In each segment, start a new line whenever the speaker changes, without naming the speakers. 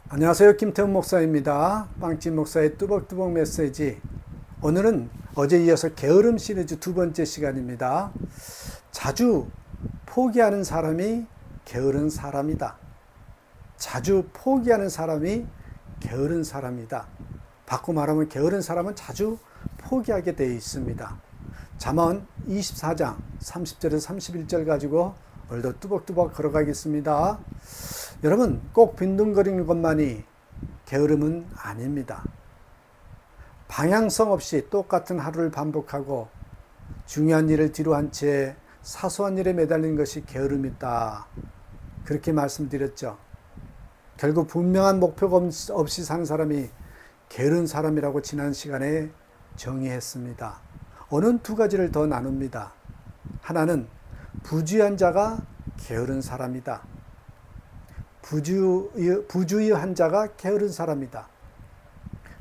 안녕하세요. 김태훈 목사입니다. 빵집 목사의 뚜벅뚜벅 메시지. 오늘은 어제 이어서 게으름 시리즈 두 번째 시간입니다. 자주 포기하는 사람이 게으른 사람이다. 자주 포기하는 사람이 게으른 사람이다. 바꿔 말하면 게으른 사람은 자주 포기하게 되어 있습니다. 잠언 24장 30절에서 31절 가지고 오늘도 뚜벅뚜벅 걸어가겠습니다. 여러분, 꼭 빈둥거리는 것만이 게으름은 아닙니다. 방향성 없이 똑같은 하루를 반복하고 중요한 일을 뒤로 한 채 사소한 일에 매달리는 것이 게으름이다. 그렇게 말씀드렸죠. 결국 분명한 목표가 없이 사는 사람이 게으른 사람이라고 지난 시간에 정의했습니다. 오늘 두 가지를 더 나눕니다. 하나는 부주의한 자가 게으른 사람이다. 부주의한 자가 게으른 사람이다.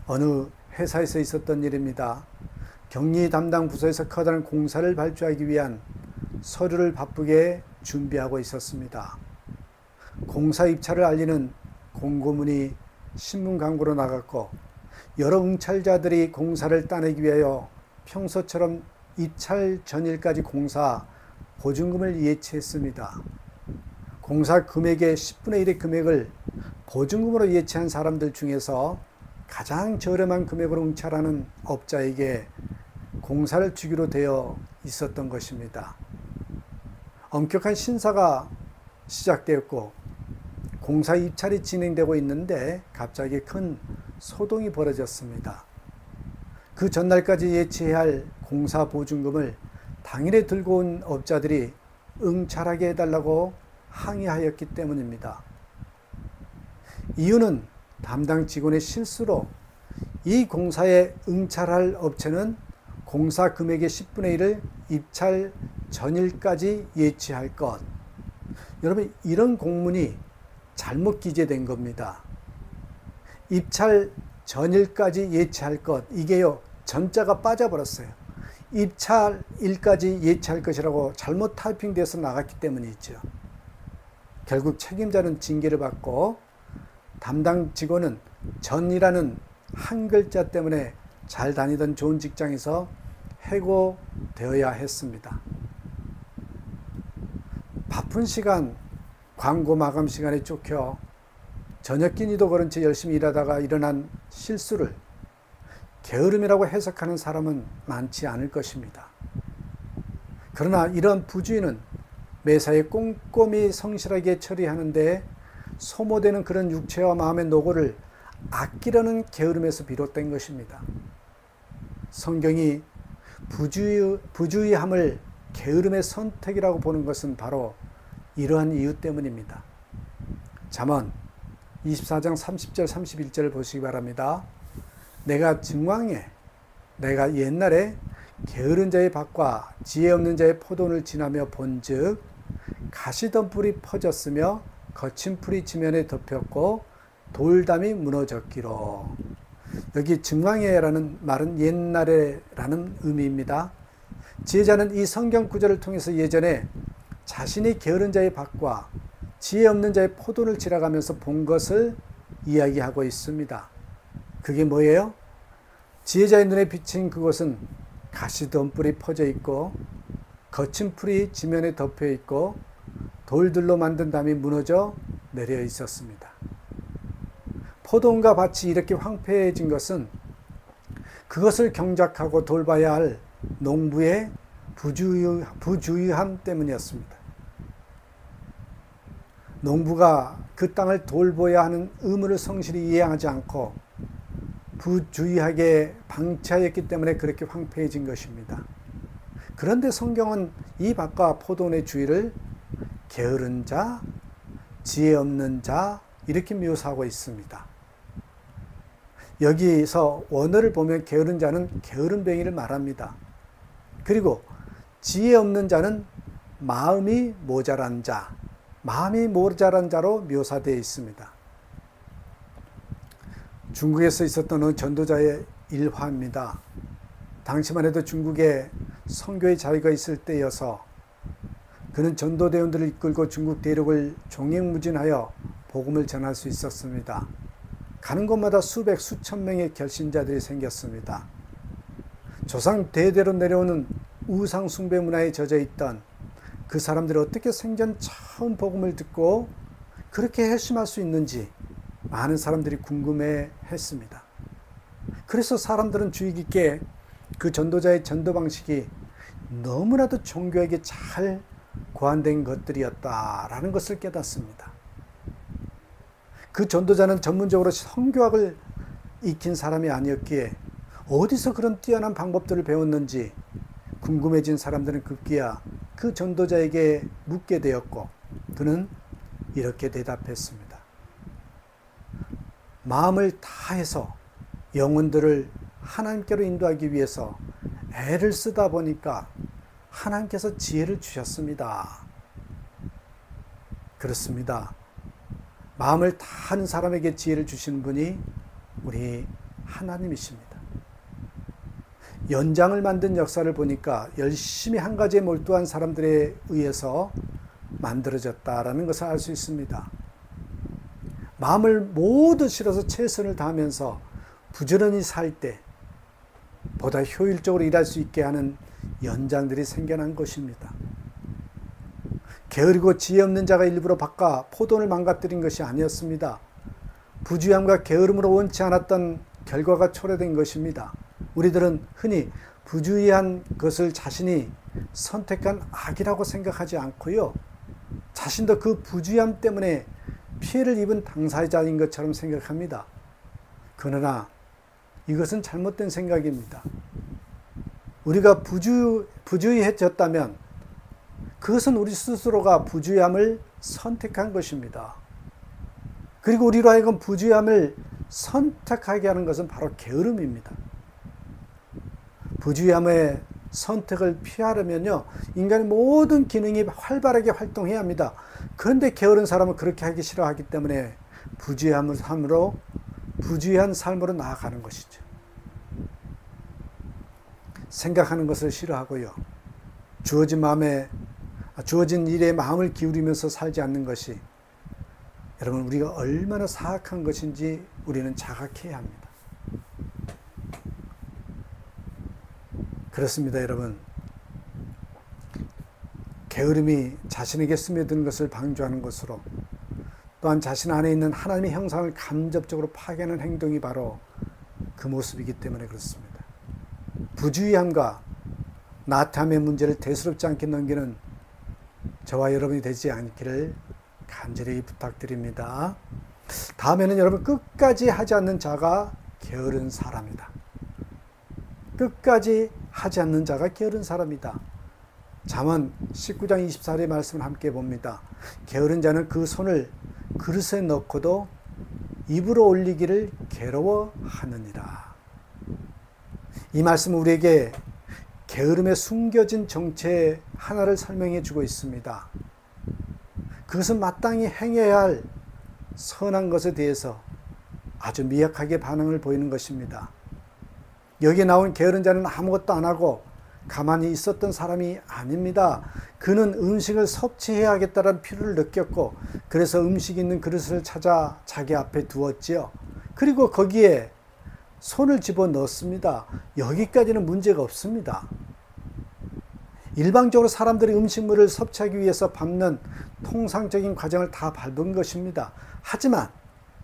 어느 회사에서 있었던 일입니다. 격리 담당 부서에서 커다란 공사를 발주하기 위한 서류를 바쁘게 준비하고 있었습니다. 공사 입찰을 알리는 공고문이 신문 광고로 나갔고 여러 응찰자들이 공사를 따내기 위하여 평소처럼 입찰 전일까지 공사 보증금을 예치했습니다. 공사 금액의 10분의 1의 금액을 보증금으로 예치한 사람들 중에서 가장 저렴한 금액으로 응찰하는 업자에게 공사를 주기로 되어 있었던 것입니다. 엄격한 심사가 시작되었고 공사 입찰이 진행되고 있는데 갑자기 큰 소동이 벌어졌습니다. 그 전날까지 예치해야 할 공사 보증금을 당일에 들고 온 업자들이 응찰하게 해달라고 항의하였기 때문입니다. 이유는 담당 직원의 실수로 이 공사에 응찰할 업체는 공사 금액의 10분의 1을 입찰 전일까지 예치할 것. 여러분, 이런 공문이 잘못 기재된 겁니다. 입찰 전일까지 예치할 것, 이게요, 전자가 빠져버렸어요. 입찰일까지 예치할 것이라고 잘못 타이핑돼서 나갔기 때문이죠. 결국 책임자는 징계를 받고 담당 직원은 전이라는 한 글자 때문에 잘 다니던 좋은 직장에서 해고되어야 했습니다. 바쁜 시간, 광고 마감 시간에 쫓겨 저녁 끼니도 그런 채 열심히 일하다가 일어난 실수를 게으름이라고 해석하는 사람은 많지 않을 것입니다. 그러나 이런 부주의는 매사에 꼼꼼히 성실하게 처리하는데 소모되는 그런 육체와 마음의 노고를 아끼려는 게으름에서 비롯된 것입니다. 성경이 부주의함을 게으름의 선택이라고 보는 것은 바로 이러한 이유 때문입니다. 잠언 24장 30절 31절을 보시기 바랍니다. 내가 증왕해 내가 옛날에 게으른 자의 밭과 지혜 없는 자의 포도원을 지나며 본즉 가시덤불이 퍼졌으며 거친 풀이 지면에 덮였고 돌담이 무너졌기로. 여기 증왕해라는 말은 옛날에라는 의미입니다. 지혜자는 이 성경 구절을 통해서 예전에 자신이 게으른 자의 밭과 지혜 없는 자의 포도를 지나가면서 본 것을 이야기하고 있습니다. 그게 뭐예요? 지혜자의 눈에 비친 그곳은 가시덤불이 퍼져 있고 거친 풀이 지면에 덮여 있고 돌들로 만든 담이 무너져 내려 있었습니다. 포도원과 밭이 이렇게 황폐해진 것은 그것을 경작하고 돌봐야 할 농부의 부주의함 때문이었습니다. 농부가 그 땅을 돌봐야 하는 의무를 성실히 이행하지 않고 부주의하게 방치하였기 때문에 그렇게 황폐해진 것입니다. 그런데 성경은 이 밭과 포도원의 주의를 게으른 자, 지혜 없는 자 이렇게 묘사하고 있습니다. 여기서 원어를 보면 게으른 자는 게으름뱅이를 말합니다. 그리고 지혜 없는 자는 마음이 모자란 자, 마음이 모자란 자로 묘사되어 있습니다. 중국에서 있었던 어느 전도자의 일화입니다. 당시만 해도 중국에 선교의 자유가 있을 때여서 그는 전도대원들을 이끌고 중국 대륙을 종횡무진하여 복음을 전할 수 있었습니다. 가는 곳마다 수백, 수천 명의 결신자들이 생겼습니다. 조상 대대로 내려오는 우상 숭배 문화에 젖어 있던 그 사람들이 어떻게 생전 처음 복음을 듣고 그렇게 회심할 수 있는지 많은 사람들이 궁금해 했습니다. 그래서 사람들은 주의 깊게 그 전도자의 전도 방식이 너무나도 종교에게 잘 고안된 것들이었다라는 것을 깨닫습니다. 그 전도자는 전문적으로 성교학을 익힌 사람이 아니었기에 어디서 그런 뛰어난 방법들을 배웠는지 궁금해진 사람들은 급기야 그 전도자에게 묻게 되었고 그는 이렇게 대답했습니다. 마음을 다해서 영혼들을 하나님께로 인도하기 위해서 애를 쓰다 보니까 하나님께서 지혜를 주셨습니다. 그렇습니다. 마음을 다하는 사람에게 지혜를 주시는 분이 우리 하나님이십니다. 연장을 만든 역사를 보니까 열심히 한 가지에 몰두한 사람들에 의해서 만들어졌다라는 것을 알 수 있습니다. 마음을 모두 실어서 최선을 다하면서 부지런히 살 때 보다 효율적으로 일할 수 있게 하는 연장들이 생겨난 것입니다. 게으르고 지혜 없는 자가 일부러 바꿔 포도를 망가뜨린 것이 아니었습니다. 부주의함과 게으름으로 원치 않았던 결과가 초래된 것입니다. 우리들은 흔히 부주의한 것을 자신이 선택한 악이라고 생각하지 않고요. 자신도 그 부주의함 때문에 피해를 입은 당사자인 것처럼 생각합니다. 그러나 이것은 잘못된 생각입니다. 우리가 부주의해졌다면 그것은 우리 스스로가 부주의함을 선택한 것입니다. 그리고 우리로 하여금 부주의함을 선택하게 하는 것은 바로 게으름입니다. 부주의함의 선택을 피하려면요, 인간의 모든 기능이 활발하게 활동해야 합니다. 그런데 게으른 사람은 그렇게 하기 싫어하기 때문에 부주의한 삶으로 나아가는 것이죠. 생각하는 것을 싫어하고요, 주어진 일에 마음을 기울이면서 살지 않는 것이 여러분 우리가 얼마나 사악한 것인지 우리는 자각해야 합니다. 그렇습니다, 여러분. 게으름이 자신에게 스며드는 것을 방조하는 것으로 또한 자신 안에 있는 하나님의 형상을 간접적으로 파괴하는 행동이 바로 그 모습이기 때문에 그렇습니다. 부주의함과 나태함의 문제를 대수롭지 않게 넘기는 저와 여러분이 되지 않기를 간절히 부탁드립니다. 다음에는 여러분, 끝까지 하지 않는 자가 게으른 사람이다. 끝까지 하지 않는 자가 게으른 사람이다. 잠언 19장 24절의 말씀을 함께 봅니다. 게으른 자는 그 손을 그릇에 넣고도 입으로 올리기를 괴로워하느니라. 이 말씀은 우리에게 게으름에 숨겨진 정체 하나를 설명해 주고 있습니다. 그것은 마땅히 행해야 할 선한 것에 대해서 아주 미약하게 반응을 보이는 것입니다. 여기에 나온 게으른 자는 아무것도 안 하고 가만히 있었던 사람이 아닙니다. 그는 음식을 섭취해야겠다는 필요를 느꼈고 그래서 음식 있는 그릇을 찾아 자기 앞에 두었지요. 그리고 거기에 손을 집어넣습니다. 여기까지는 문제가 없습니다. 일방적으로 사람들이 음식물을 섭취하기 위해서 밟는 통상적인 과정을 다 밟은 것입니다. 하지만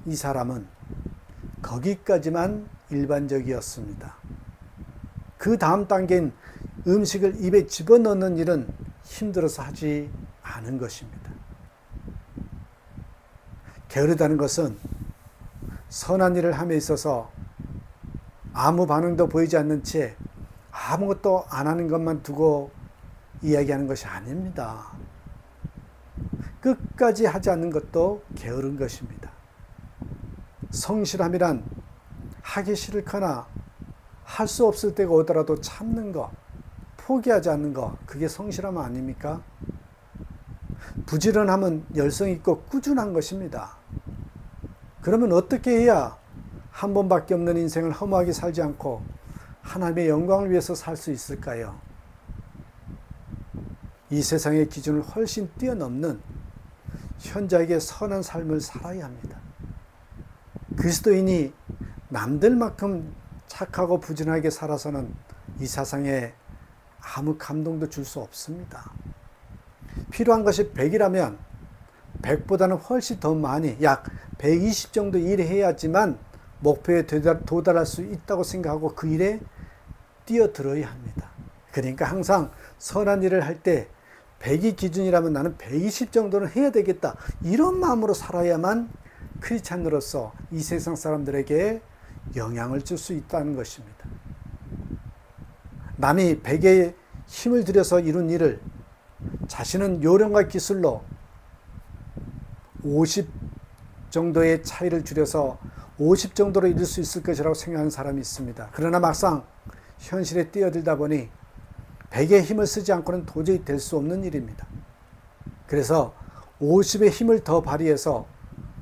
이 사람은 거기까지만 일반적이었습니다. 그 다음 단계인 음식을 입에 집어넣는 일은 힘들어서 하지 않은 것입니다. 게으르다는 것은 선한 일을 함에 있어서 아무 반응도 보이지 않는 채 아무것도 안 하는 것만 두고 이야기하는 것이 아닙니다. 끝까지 하지 않는 것도 게으른 것입니다. 성실함이란 하기 싫거나 할 수 없을 때가 오더라도 참는 것, 포기하지 않는 것, 그게 성실함 아닙니까? 부지런함은 열성 있고 꾸준한 것입니다. 그러면 어떻게 해야 한 번밖에 없는 인생을 허무하게 살지 않고 하나님의 영광을 위해서 살 수 있을까요? 이 세상의 기준을 훨씬 뛰어넘는 현자에게 선한 삶을 살아야 합니다. 그리스도인이 남들만큼 착하고 부지런하게 살아서는 이 세상에 아무 감동도 줄 수 없습니다. 필요한 것이 100이라면 100보다는 훨씬 더 많이 약 120 정도 일해야지만 목표에 도달할 수 있다고 생각하고 그 일에 뛰어들어야 합니다. 그러니까 항상 선한 일을 할 때 100이 기준이라면 나는 120 정도는 해야 되겠다. 이런 마음으로 살아야만 크리스찬으로서 이 세상 사람들에게 영향을 줄 수 있다는 것입니다. 남이 100의 힘을 들여서 이룬 일을 자신은 요령과 기술로 50 정도의 차이를 줄여서 50 정도로 이룰 수 있을 것이라고 생각하는 사람이 있습니다. 그러나 막상 현실에 뛰어들다 보니 100의 힘을 쓰지 않고는 도저히 될 수 없는 일입니다. 그래서 50의 힘을 더 발휘해서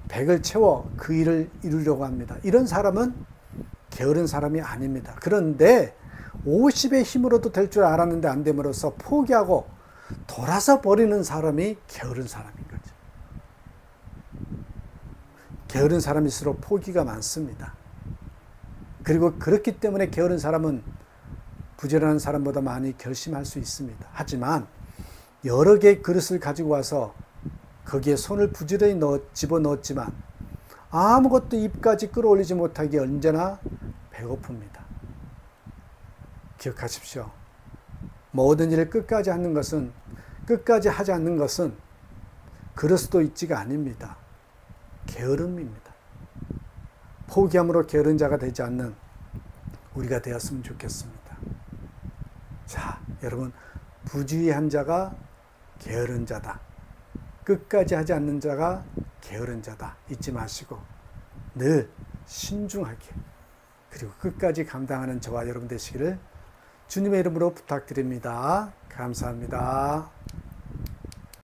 100을 채워 그 일을 이루려고 합니다. 이런 사람은 게으른 사람이 아닙니다. 그런데 50의 힘으로도 될 줄 알았는데 안 됨으로써 포기하고 돌아서 버리는 사람이 게으른 사람인 거죠. 게으른 사람일수록 포기가 많습니다. 그리고 그렇기 때문에 게으른 사람은 부지런한 사람보다 많이 결심할 수 있습니다. 하지만 여러 개의 그릇을 가지고 와서 거기에 손을 부지런히 집어넣었지만 아무것도 입까지 끌어올리지 못하기에 언제나 배고픕니다. 기억하십시오. 모든 일을 끝까지 하지 않는 것은 그럴 수도 있지가 아닙니다. 게으름입니다. 포기함으로 게으른 자가 되지 않는 우리가 되었으면 좋겠습니다. 자, 여러분, 부주의한 자가 게으른 자다. 끝까지 하지 않는 자가 게으른 자다. 잊지 마시고 늘 신중하게 그리고 끝까지 감당하는 저와 여러분 되시기를 주님의 이름으로 부탁드립니다. 감사합니다.